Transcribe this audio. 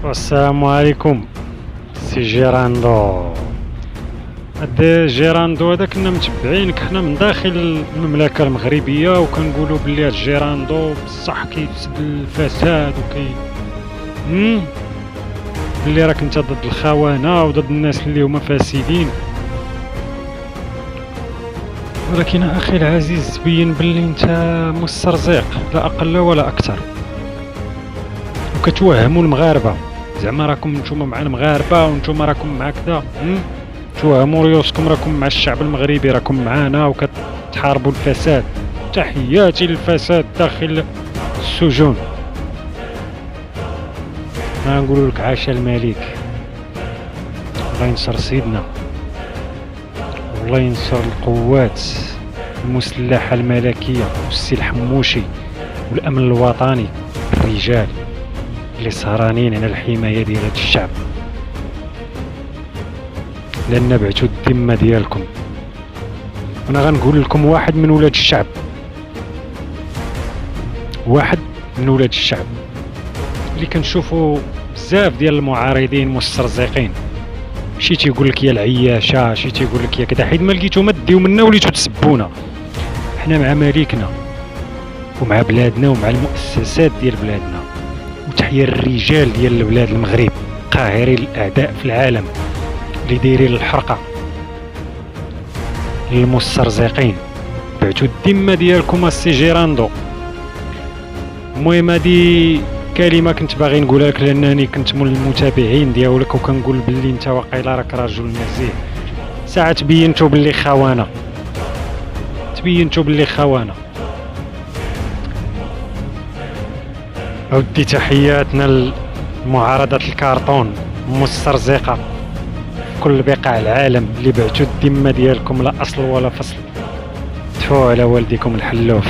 السلام عليكم سي جيراندو. هاد جيراندو هذا كنا متبعينك حنا من داخل المملكة المغربية، وكنقولوا بلي هاد جيراندو بصح كيفسد الفساد بلي راك انت ضد الخونة وضد الناس اللي هما فاسدين. ولكن اخي العزيز تبين بلي انت مسترزق لا اقل ولا اكثر، وكتوهموا المغاربة زعما راكم نتوما مع المغاربة وانتوما راكم مع كذا. توهموا ريوسكم راكم مع الشعب المغربي، راكم معانا وكتحاربوا الفساد. تحياتي للفساد داخل السجون. ما نقول لك عاش الملك، الله ينصر سيدنا، والله ينصر القوات المسلحة الملكية والسي الحموشي والأمن الوطني، الرجال اللي سهرانين على الحماية ديال هاد الشعب، لأن بعتو الذمة ديالكم. أنا غنقول لكم واحد من ولاد الشعب، واحد من ولاد الشعب اللي كنشوفوا بزاف ديال المعارضين مسترزقين، شي تيقول لك يا العياشة، شي تيقول لك يا كذا، حيت ما لقيتو ما ديو منا وليتو تسبونا. حنا مع مليكنا ومع بلادنا ومع المؤسسات ديال بلادنا، وتحية الرجال ديال بلاد المغرب قاهرين الأعداء في العالم اللي دايرين الحرقة للمسترزقين. بعتو الذمة ديالكم السي جيراندو. المهم هادي كلمة كنت باغي نقولها لك لأنني كنت من المتابعين ديالك، وكنقول باللي انت واقيلا راك رجل نزيه. ساعة تبينتو باللي خونة، تبينتو باللي خونة. أودي تحياتنا لمعارضة الكارطون المسترزقة في كل بقاع العالم اللي بعتو الذمة ديالكم لا أصل ولا فصل. تفو على والديكم الحلوف.